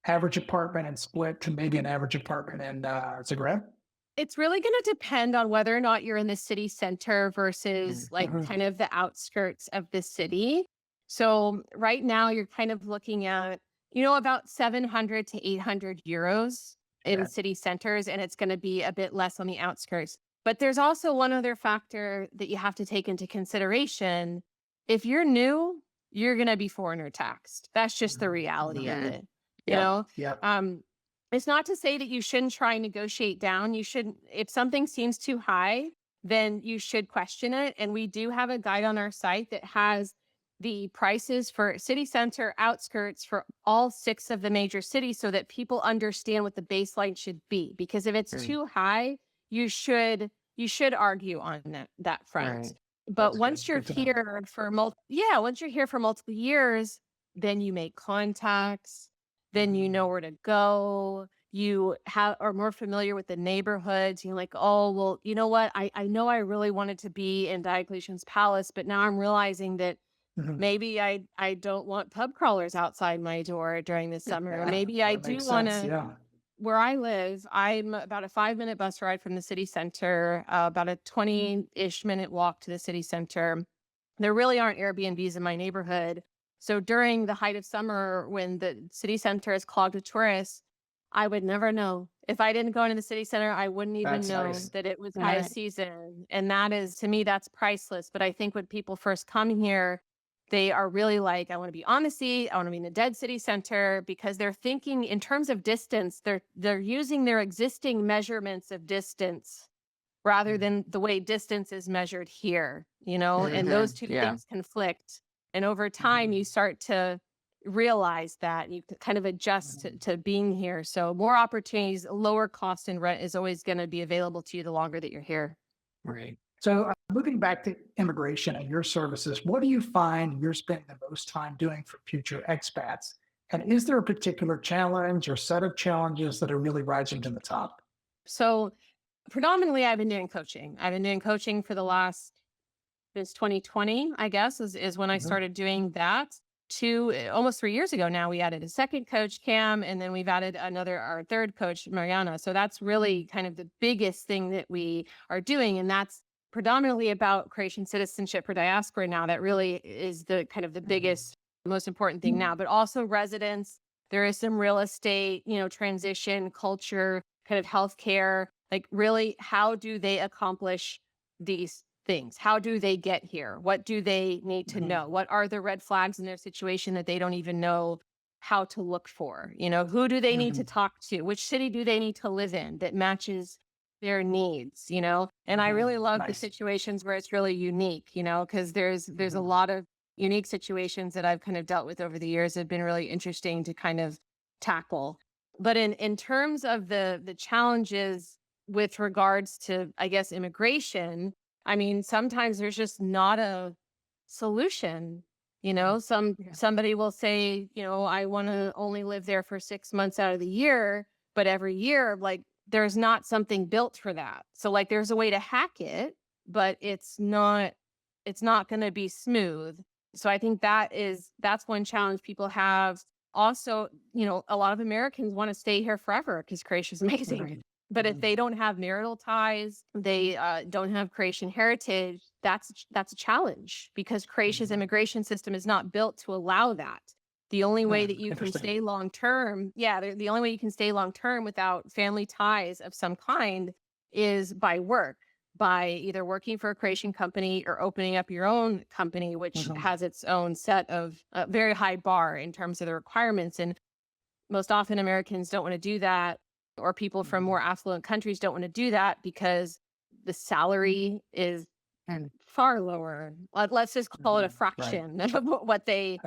average apartment in Split to maybe an average apartment in Zagreb? It's really going to depend on whether or not you're in the city center versus like Mhm. kind of the outskirts of the city. So right now you're kind of looking at, about 700 to 800 euros in Okay. city centers, and it's going to be a bit less on the outskirts. But there's also one other factor that you have to take into consideration. If you're new, you're going to be foreigner taxed. That's just the reality of Mhm. it. Yeah. Yeah. It's not to say that you shouldn't try and negotiate down. You should, if something seems too high, then you should question it. And we do have a guide on our site that has the prices for city center, outskirts for all 6 of the major cities so that people understand what the baseline should be. Because if it's Right. too high, you should argue on that front. Right. But That's once good. you're Good to know. here for once you're here for multiple years, then you make contacts, then you know where to go. You are more familiar with the neighborhoods. You're like, oh, well, you know what? I know I really wanted to be in Diocletian's Palace, but now I'm realizing that Mhm. maybe I don't want pub crawlers outside my door during the summer. Or Yeah, maybe I that do makes want sense. to, Yeah. where I live, I'm about a 5-minute bus ride from the city center, about a 20-ish minute walk to the city center. There really aren't Airbnbs in my neighborhood. So during the height of summer, when the city center is clogged with tourists, I would never know. If I didn't go into the city center, I wouldn't even That's know nice. that it was Right. high season. And that is, to me, that's priceless. But I think when people first come here, they are really like, I want to be on the sea. I want to be in the dead city center, because they're thinking in terms of distance. They're using their existing measurements of distance rather than the way distance is measured here, and those two Yeah. things conflict. And over time, you start to realize that and you kind of adjust to being here. So more opportunities, lower cost in rent is always going to be available to you the longer that you're here. Right. So moving back to immigration and your services, what do you find you're spending the most time doing for future expats? And is there a particular challenge or set of challenges that are really rising to the top? So predominantly, I've been doing coaching. I've been doing coaching for the last, since 2020, I guess, is when I Mhm. started doing that. Almost 3 years ago now, we added a second coach, Cam, and then we've added our third coach, Mariana. So that's really kind of the biggest thing that we are doing. And that's predominantly about Croatian citizenship for diaspora now. That really is the kind of the biggest, most important thing now, but also residents. There is some real estate, transition, culture, kind of healthcare. Like, really, how do they accomplish these things? How do they get here? What do they need to Mhm. know? What are the red flags in their situation that they don't even know how to look for? Who do they need to talk to? Which city do they need to live in that matches their needs? And I really love the Nice. situations where it's really unique, because there's a lot of unique situations that I've kind of dealt with over the years that have been really interesting to kind of tackle. But in terms of the challenges with regards to, I guess, immigration, I mean, sometimes there's just not a solution. You know, somebody will say, you know, I want to only live there for 6 months out of the year, but every year, like, there's not something built for that. So like there's a way to hack it, but it's not going to be smooth. So I think that's one challenge people have. Also, you know, a lot of Americans want to stay here forever because Croatia is amazing. Right. But if they don't have marital ties, they don't have Croatian heritage, that's a challenge because Croatia's immigration system is not built to allow that. The only way that you can Interesting. stay long term, the only way you can stay long term without family ties of some kind is by work, by either working for a Croatian company or opening up your own company, which has its own set of very high bar in terms of the requirements. And most often Americans don't want to do that, or people from more affluent countries don't want to do that because the salary is far lower. Let's just call it a fraction of what they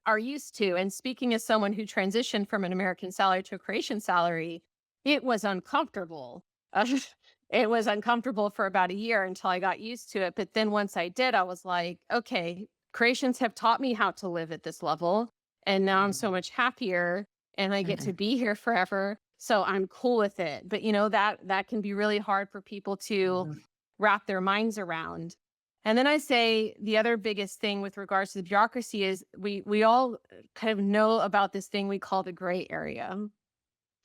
are used to. And speaking as someone who transitioned from an American salary to a Croatian salary, it was uncomfortable. It was uncomfortable for about a year until I got used to it. But then once I did, I was like, okay, Croatians have taught me how to live at this level. And now I'm so much happier and I get to be here forever. So I'm cool with it. But you know, that can be really hard for people to wrap their minds around. And then I say the other biggest thing with regards to the bureaucracy is we all kind of know about this thing we call the gray area.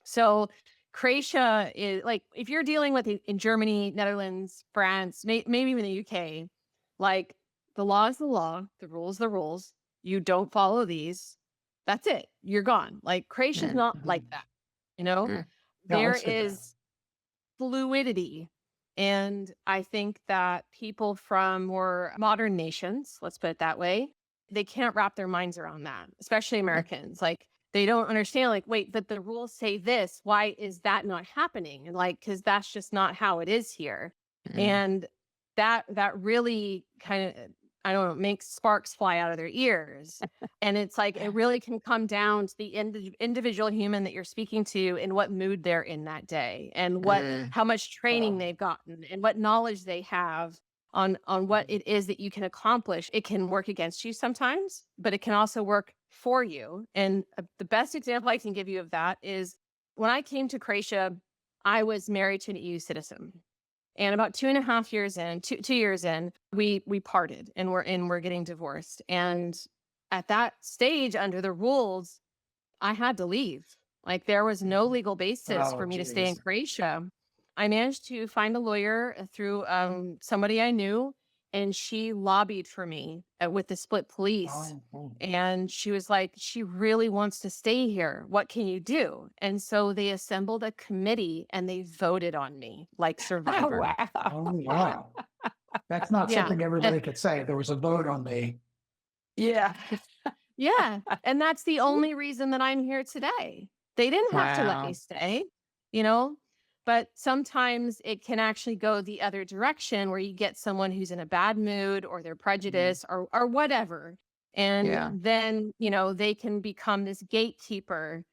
So Croatia is like, if you're dealing with in Germany, Netherlands, France, maybe even the UK, like the law is the law, the rules, the rules. You don't follow these. That's it. You're gone. Like Croatia's not like that. You know, there is fluidity. And I think that people from more modern nations, let's put it that way, they can't wrap their minds around that, especially Americans. Like they don't understand, like, wait, but the rules say this. Why is that not happening? And like, because that's just not how it is here. And that really kind of, I don't know, makes sparks fly out of their ears. And it's like, it really can come down to the individual human that you're speaking to and what mood they're in that day and how much training they've gotten and what knowledge they have on what it is that you can accomplish. It can work against you sometimes, but it can also work for you. And the best example I can give you of that is when I came to Croatia, I was married to an EU citizen. And about 2.5 years in, 2 years in, we parted and we're getting divorced. And at that stage, under the rules, I had to leave. Like there was no legal basis for me to stay in Croatia. I managed to find a lawyer through somebody I knew, and she lobbied for me with the Split Police. And she was like, she really wants to stay here. What can you do? And so they assembled a committee and they voted on me like survivor. Wow. That's not something everybody could say. There was a vote on me. Yeah. Yeah. And that's the only reason that I'm here today. They didn't have to let me stay, you know? But sometimes it can actually go the other direction where you get someone who's in a bad mood or they're prejudiced or whatever. And then, you know, they can become this gatekeeper,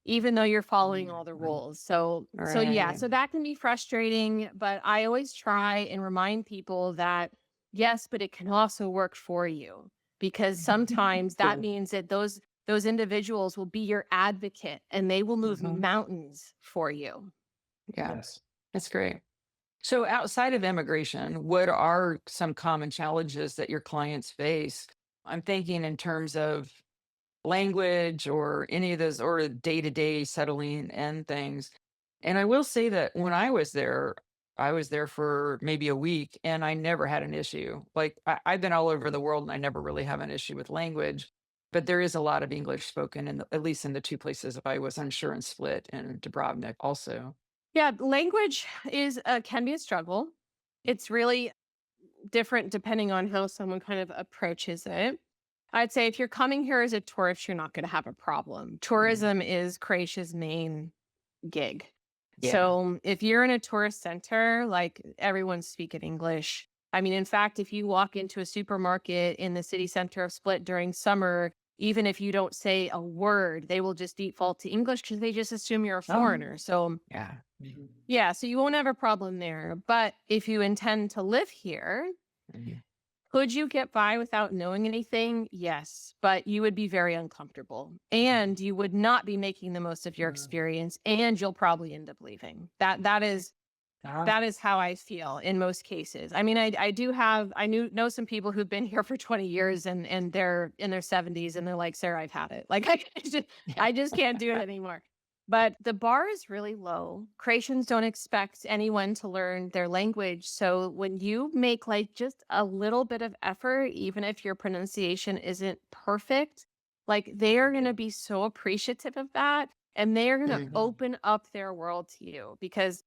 even though you're following all the rules. So that can be frustrating, but I always try and remind people that, yes, but it can also work for you because sometimes that means that those individuals will be your advocate and they will move mountains for you. Yeah, that's great. So outside of immigration, what are some common challenges that your clients face? I'm thinking in terms of language or any of those or day-to-day settling and things. And I will say that when I was there for maybe a week and I never had an issue. Like I've been all over the world and I never really have an issue with language, but there is a lot of English spoken at least in the two places I was unsure in Split and Dubrovnik also. Yeah, language can be a struggle. It's really different depending on how someone kind of approaches it. I'd say if you're coming here as a tourist, you're not going to have a problem. Tourism is Croatia's main gig. Yeah. So if you're in a tourist center, like everyone's speaking English. I mean, in fact, if you walk into a supermarket in the city center of Split during summer, even if you don't say a word, they will just default to English because they just assume you're a Oh. foreigner. So Yeah. yeah, so you won't have a problem there. But if you intend to live here, Mhm. could you get by without knowing anything? Yes, but you would be very uncomfortable and you would not be making the most of your Mm. experience, and you'll probably end up leaving. That is how I feel in most cases. I mean, I do have, know some people who've been here for 20 years and they're in their 70s and they're like, Sarah, I've had it. Like I just can't do it anymore. But the bar is really low. Croatians don't expect anyone to learn their language. So when you make like just a little bit of effort, even if your pronunciation isn't perfect, like they are going to be so appreciative of that. And they are going to Mhm. open up their world to you, because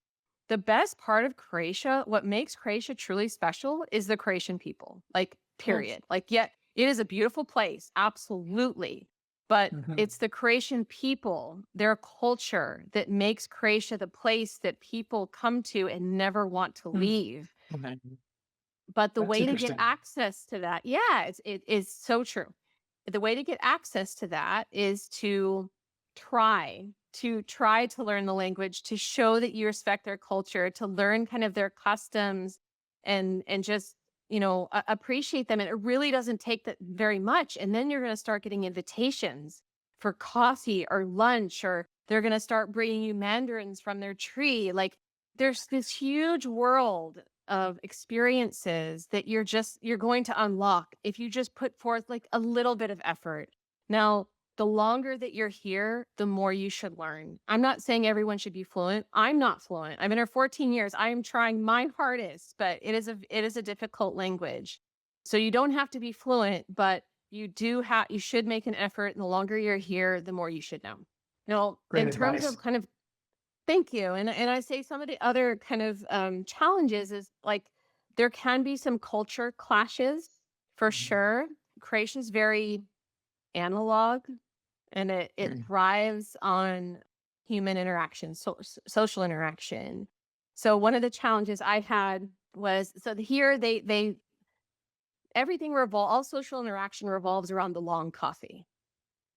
the best part of Croatia, what makes Croatia truly special, is the Croatian people, like, period. Like, yeah, it is a beautiful place, absolutely. But Mhm. it's the Croatian people, their culture, that makes Croatia the place that people come to and never want to Mm. leave. Okay. But the That's way to get interesting. access to that, yeah, it is so true. The way to get access to that is to try to learn the language, to show that you respect their culture, to learn kind of their customs, and just, appreciate them. And it really doesn't take that very much. And then you're going to start getting invitations for coffee or lunch, or they're going to start bringing you mandarins from their tree. Like, there's this huge world of experiences that you're going to unlock if you just put forth like a little bit of effort. Now, the longer that you're here, the more you should learn. I'm not saying everyone should be fluent. I'm not fluent. I've been here 14 years. I am trying my hardest, but it is a difficult language. So you don't have to be fluent, but you should make an effort. And the longer you're here, the more you should know. Now, Great in terms advice. of kind of, thank you. And I say some of the other kind of challenges is like there can be some culture clashes for sure. Croatia's very analog, and it Mm. thrives on human interaction, social interaction. So one of the challenges I had was, so here they all social interaction revolves around the long coffee.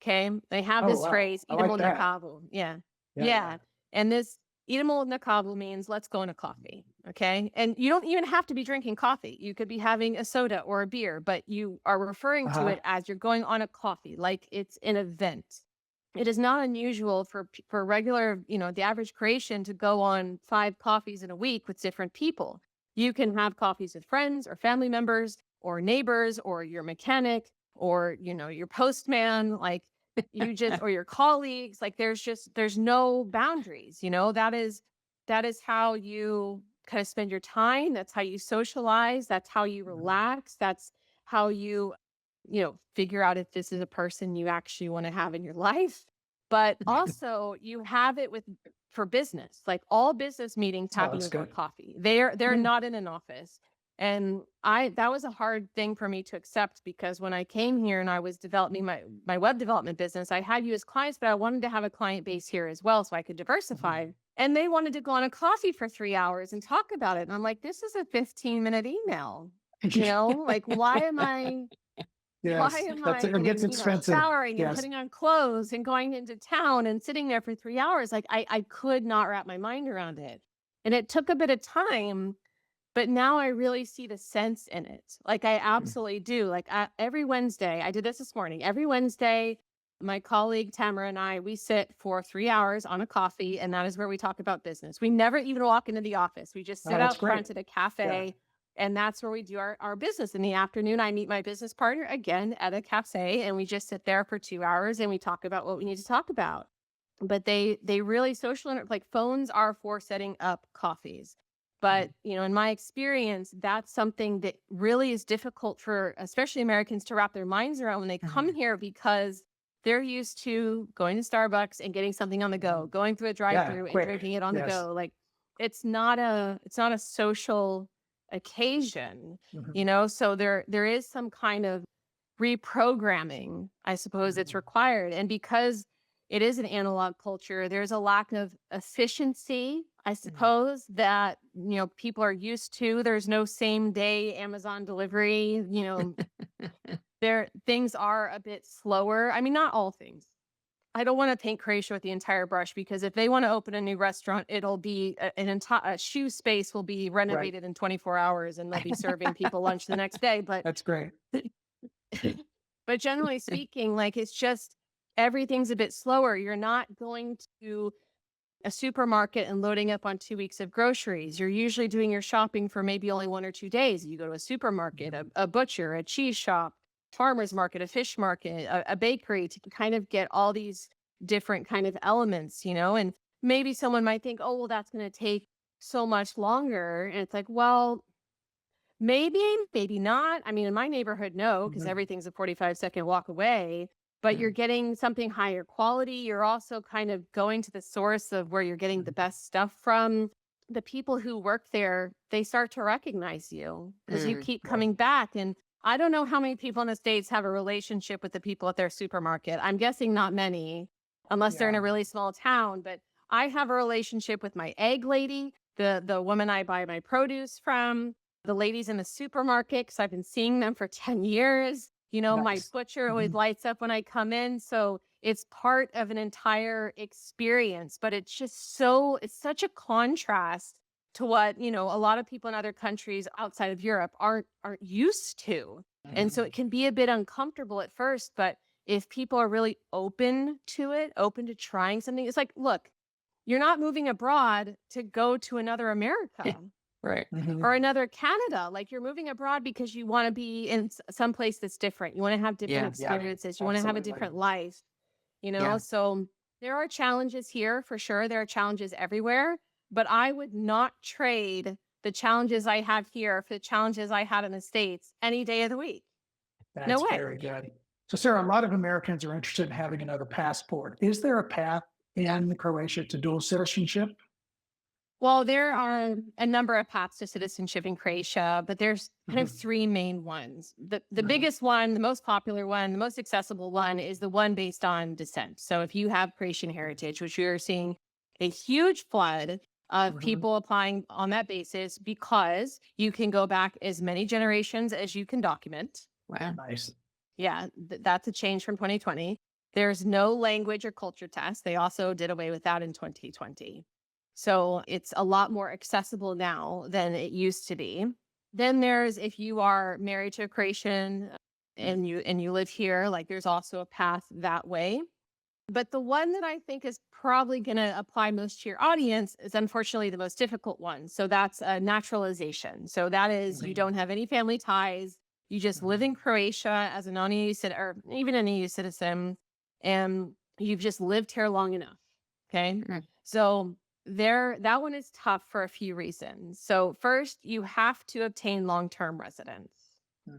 Okay, they have Oh, this wow. phrase, I like idemo na that. kavu. Yeah. Yeah. And this idemo na kavu means let's go on a coffee. Okay. And you don't even have to be drinking coffee. You could be having a soda or a beer, but you are referring to Uh-huh. it as you're going on a coffee, like it's an event. It is not unusual for regular, the average Croatian to go on 5 coffees in a week with different people. You can have coffees with friends or family members or neighbors or your mechanic or, your postman. Like, you just, or your colleagues, like there's no boundaries, that is how you kind of spend your time. That's how you socialize. That's how you relax. That's how you, figure out if this is a person you actually want to have in your life. But also you have it for business, like all business meetings Oh, happen that's over good. coffee. They're Mm. not in an office. And that was a hard thing for me to accept, because when I came here and I was developing my web development business, I had you as clients, but I wanted to have a client base here as well so I could diversify. And they wanted to go on a coffee for 3 hours and talk about it. And I'm like, this is a 15-minute email. Like, why am I Yes, gonna, it gets expensive. showering and Yes. putting on clothes and going into town and sitting there for 3 hours? Like, I could not wrap my mind around it. And it took a bit of time, but now I really see the sense in it. Like, I absolutely do. Like, every Wednesday, I did this morning. Every Wednesday, my colleague Tamara and I, we sit for 3 hours on a coffee, and that is where we talk about business. We never even walk into the office. We just Oh, sit that's out front great. at a cafe, and that's where we do our business. In the afternoon, I meet my business partner again at a cafe, and we just sit there for 2 hours and we talk about what we need to talk about. But they really like phones are for setting up coffees. But, in my experience, that's something that really is difficult for especially Americans to wrap their minds around when they come here, because they're used to going to Starbucks and getting something on the go, going through a drive-through and quick. drinking it on the Yes. go. Like, it's not a social occasion, Mhm. So there is some kind of reprogramming, I suppose, it's required. And because it is an analog culture, there's a lack of efficiency, I suppose, that, people are used to. There's no same day Amazon delivery, things are a bit slower. I mean, not all things. I don't want to paint Croatia with the entire brush, because if they want to open a new restaurant, it'll be an entire shoe space will be renovated in 24 hours, and they'll be serving people lunch the next day. But That's great. but generally speaking, like, it's just everything's a bit slower. You're not going to a supermarket and loading up on 2 weeks of groceries. You're usually doing your shopping for maybe only 1 or 2 days. You go to a supermarket, a butcher, a cheese shop, farmer's market, a fish market, a bakery, to kind of get all these different kind of elements, and maybe someone might think, oh, well, that's going to take so much longer. And it's like, well, maybe not. I mean, in my neighborhood, no, because everything's a 45-second walk away, but you're getting something higher quality. You're also kind of going to the source of where you're getting the best stuff from. The people who work there, they start to recognize you because you keep coming back. And I don't know how many people in the States have a relationship with the people at their supermarket. I'm guessing not many, unless they're in a really small town. But I have a relationship with my egg lady, the woman I buy my produce from, the ladies in the supermarket, because I've been seeing them for 10 years. My butcher always lights up when I come in. So it's part of an entire experience, but it's such a contrast to what, a lot of people in other countries outside of Europe aren't used to. And so it can be a bit uncomfortable at first, but if people are really open to it, open to trying something, it's like, look, you're not moving abroad to go to another America. Right. Or another Canada. Like, you're moving abroad because you want to be in some place that's different. You want to have different experiences. You want to have a different life, So there are challenges here for sure. There are challenges everywhere, but I would not trade the challenges I have here for the challenges I had in the States any day of the week. That's No way. very good. So, Sarah, a lot of Americans are interested in having another passport. Is there a path in Croatia to dual citizenship? Well, there are a number of paths to citizenship in Croatia, but there's kind of 3 main ones. The biggest one, the most popular one, the most accessible one is the one based on descent. So if you have Croatian heritage, which we are seeing a huge flood of people applying on that basis, because you can go back as many generations as you can document. Wow. Nice. Yeah, that's a change from 2020. There's no language or culture test. They also did away with that in 2020. So it's a lot more accessible now than it used to be. Then there's, if you are married to a Croatian and you live here, like, there's also a path that way. But the one that I think is probably going to apply most to your audience is unfortunately the most difficult one. So that's a naturalization. So that is, you don't have any family ties. You just live in Croatia as a non-EU citizen, or even an EU citizen, and you've just lived here long enough. Okay. So that one is tough for a few reasons. So first, you have to obtain long-term residence.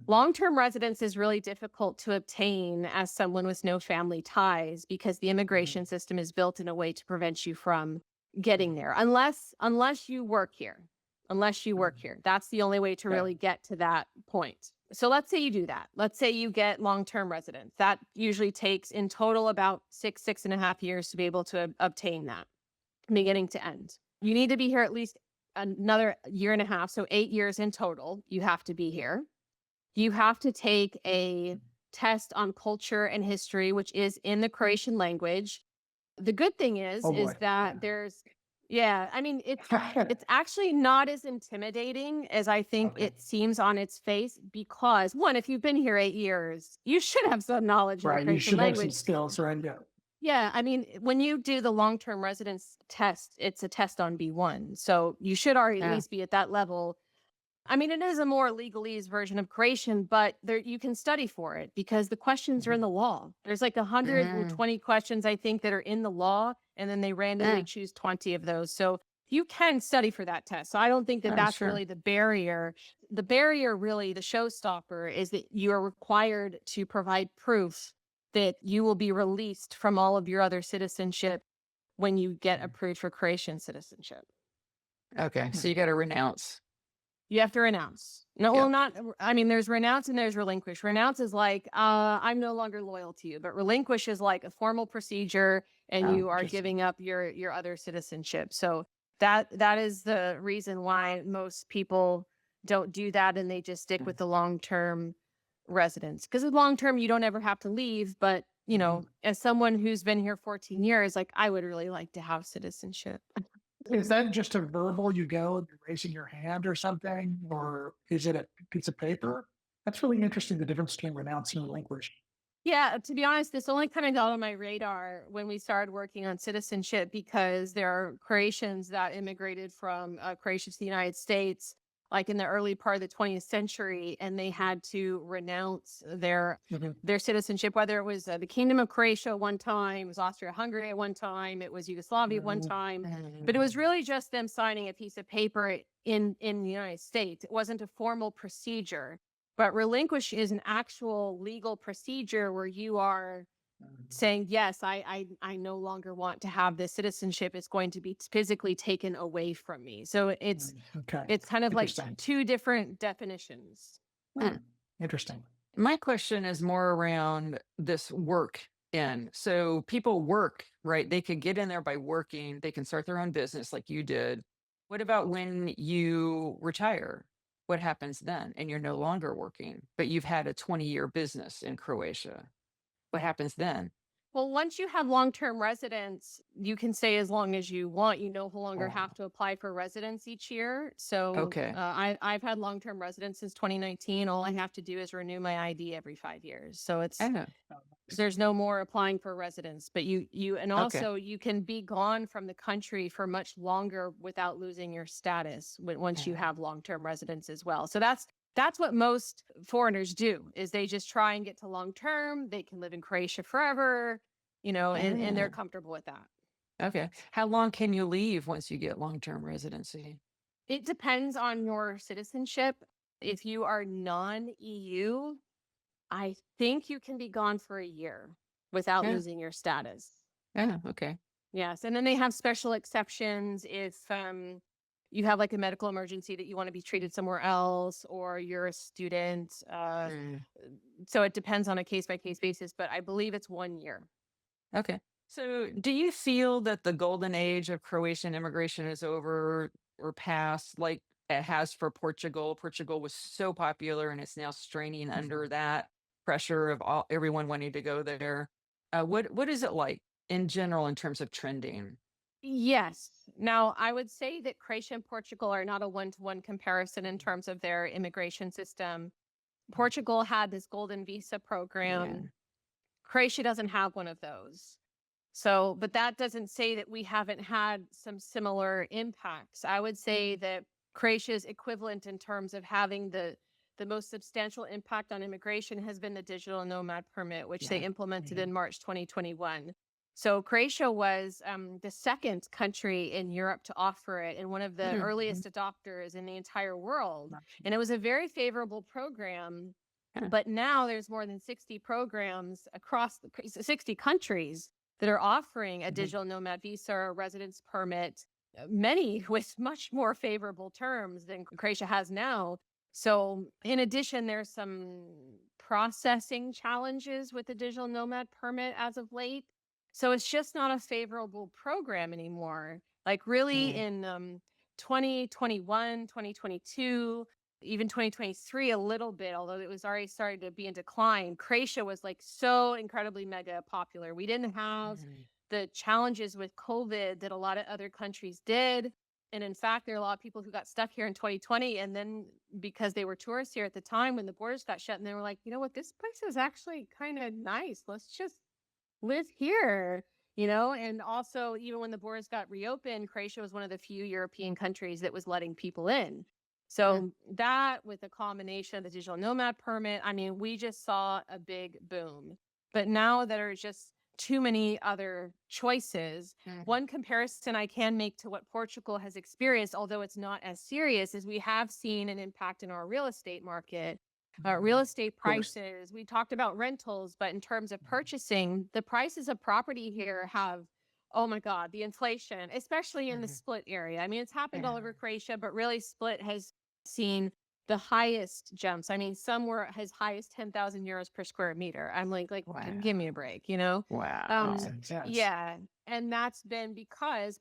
Long-term residence is really difficult to obtain as someone with no family ties, because the immigration system is built in a way to prevent you from getting there, unless you work here. That's the only way to really get to that point. So let's say you do that. Let's say you get long-term residence. That usually takes in total about 6.5 years to be able to obtain that, beginning to end. You need to be here at least another 1.5 years. So 8 years in total, you have to be here. You have to take a test on culture and history, which is in the Croatian language. The good thing is that there's, I mean, it's actually not as intimidating as I think it seems on its face, because one, if you've been here 8 years, you should have some knowledge of the Croatian You should language. have some skills, right? Yeah. Yeah, I mean, when you do the long-term residence test, it's a test on B1. So you should already at least be at that level. I mean, it is a more legalese version of Croatian, but you can study for it because the questions are in the law. There's like 120 questions, I think, that are in the law, and then they randomly choose 20 of those. So you can study for that test. So I don't think that that's really the barrier. The barrier, really, the showstopper, is that you are required to provide proof that you will be released from all of your other citizenship when you get approved for Croatian citizenship. Okay, so you got to renounce. You have to renounce. No, well, there's renounce and there's relinquish. Renounce is like, I'm no longer loyal to you, but relinquish is like a formal procedure, and you are giving up your other citizenship. So that is the reason why most people don't do that, and they just stick with the long-term residence. Because long term, you don't ever have to leave. But, you know, as someone who's been here 14 years, like I would really like to have citizenship. Is that just a verbal, you go and you're raising your hand or something? Or is it a piece of paper? That's really interesting, the difference between renounce and relinquish. Yeah, to be honest, this only kind of got on my radar when we started working on citizenship because there are Croatians that immigrated from Croatia to the United States, like in the early part of the 20th century, and they had to renounce their citizenship, whether it was the Kingdom of Croatia at one time, it was Austria-Hungary at one time, it was Yugoslavia at one time, but it was really just them signing a piece of paper in the United States. It wasn't a formal procedure. But relinquish is an actual legal procedure where you are saying, yes, I no longer want to have this citizenship. It's going to be physically taken away from me. So it's Okay. kind of like Interesting. two different definitions. Interesting. My question is more around this work in. So people work, right? They could get in there by working. They can start their own business like you did. What about when you retire? What happens then? And you're no longer working, but you've had a 20-year business in Croatia. What happens then? Well, once you have long-term residence, you can stay as long as you want. You no longer have to apply for residence each year. So Okay. I've had long-term residence since 2019. All I have to do is renew my ID every 5 years. So it's I know. there's no more applying for residence, but and also you can be gone from the country for much longer without losing your status once you have long-term residence as well. So that's what most foreigners do is they just try and get to long-term. They can live in Croatia forever, you know, and they're comfortable with that. Okay. How long can you leave once you get long-term residency? It depends on your citizenship. If you are non-EU, I think you can be gone for a year without losing your status. Yeah. Okay. Yes. And then they have special exceptions if you have like a medical emergency that you want to be treated somewhere else or you're a student. So it depends on a case by case basis, but I believe it's 1 year. Okay. So do you feel that the golden age of Croatian immigration is over or past like it has for Portugal? Portugal was so popular and it's now straining under that pressure of everyone wanting to go there. What is it like in general in terms of trending? Yes. Now, I would say that Croatia and Portugal are not a one-to-one comparison in terms of their immigration system. Portugal had this golden visa program. Yeah. Croatia doesn't have one of those. So, but that doesn't say that we haven't had some similar impacts. I would say that Croatia's equivalent in terms of having the most substantial impact on immigration has been the digital nomad permit, which they implemented in March 2021. So Croatia was the second country in Europe to offer it and one of the earliest adopters in the entire world. And it was a very favorable program. But now there's more than 60 programs across 60 countries that are offering a digital nomad visa or residence permit, many with much more favorable terms than Croatia has now. So in addition, there's some processing challenges with the digital nomad permit as of late. So it's just not a favorable program anymore. Like really in 2021, 2022, even 2023, a little bit, although it was already starting to be in decline, Croatia was like so incredibly mega popular. We didn't have the challenges with COVID that a lot of other countries did. And in fact, there are a lot of people who got stuck here in 2020. And then because they were tourists here at the time when the borders got shut, and they were like, you know what, this place is actually kind of nice. Let's just live here, you know? And also, even when the borders got reopened, Croatia was one of the few European countries that was letting people in. So that with a combination of the digital nomad permit, I mean, we just saw a big boom. But now there are just too many other choices. One comparison I can make to what Portugal has experienced, although it's not as serious, is we have seen an impact in our real estate market. Real estate prices, we talked about rentals, but in terms of purchasing, the prices of property here have, oh my God, the inflation, especially in the Split area. I mean, it's happened all over Croatia, but really Split has seen the highest jumps. I mean, some were as high as 10,000 euros per square meter. I'm like, Wow. give me a break, you know? Wow. Makes sense. Yeah. And that's been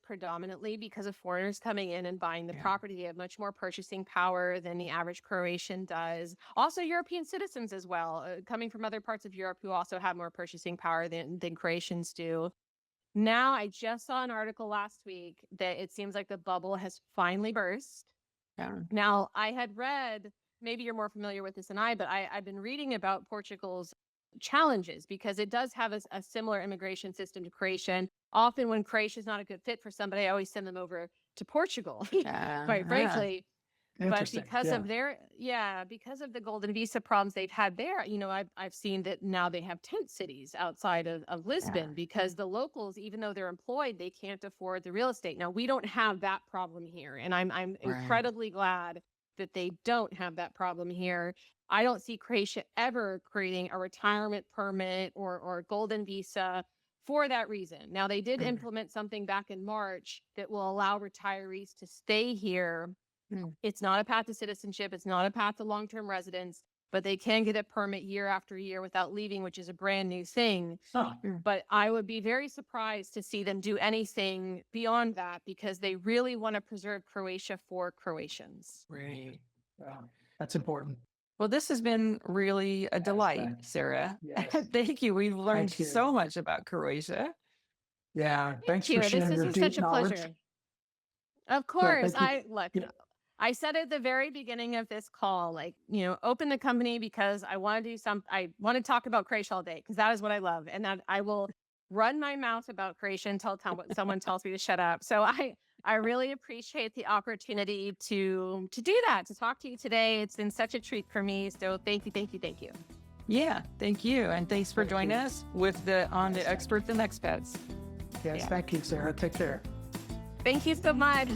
predominantly because of foreigners coming in and buying the Yeah. property. They have much more purchasing power than the average Croatian does. Also, European citizens as well, coming from other parts of Europe who also have more purchasing power than Croatians do. Now, I just saw an article last week that it seems like the bubble has finally burst. Yeah. Now, I had read, maybe you're more familiar with this than I, but I've been reading about Portugal's challenges because it does have a similar immigration system to Croatia. And often when Croatia is not a good fit for somebody, I always send them over to Portugal, quite frankly. But Interesting. because Yeah. of because of the golden visa problems they've had there, you know, I've seen that now they have tent cities outside of Lisbon because the locals, even though they're employed, they can't afford the real estate. Now we don't have that problem here, and I'm Right. incredibly glad that they don't have that problem here. I don't see Croatia ever creating a retirement permit or golden visa for that reason. Now they did implement something back in March that will allow retirees to stay here. It's not a path to citizenship. It's not a path to long-term residence, but they can get a permit year after year without leaving, which is a brand new thing. Oh, But I would be very surprised to see them do anything beyond that because they really want to preserve Croatia for Croatians. Right. wow. That's important. Well, this has been really a delight, thanks. Sarah. Yes. Thank you. We've learned Thank you. so much about Croatia. Yeah. Thanks Thank for you. sharing This your is deep such a knowledge. pleasure. Of course. thank you. Yeah. I said at the very beginning of this call, like, you know, open the company because I want to I want to talk about Croatia all day because that is what I love. And that I will run my mouth about Croatia until someone tells me to shut up. So I really appreciate the opportunity to do that, to talk to you today. It's been such a treat for me. So thank you, thank you, thank you. Yeah, thank you. And thanks for Thank joining you. us with on the Experts and Expats. Yes. Yeah. Thank you, Sarah. Take care. Thank you so much.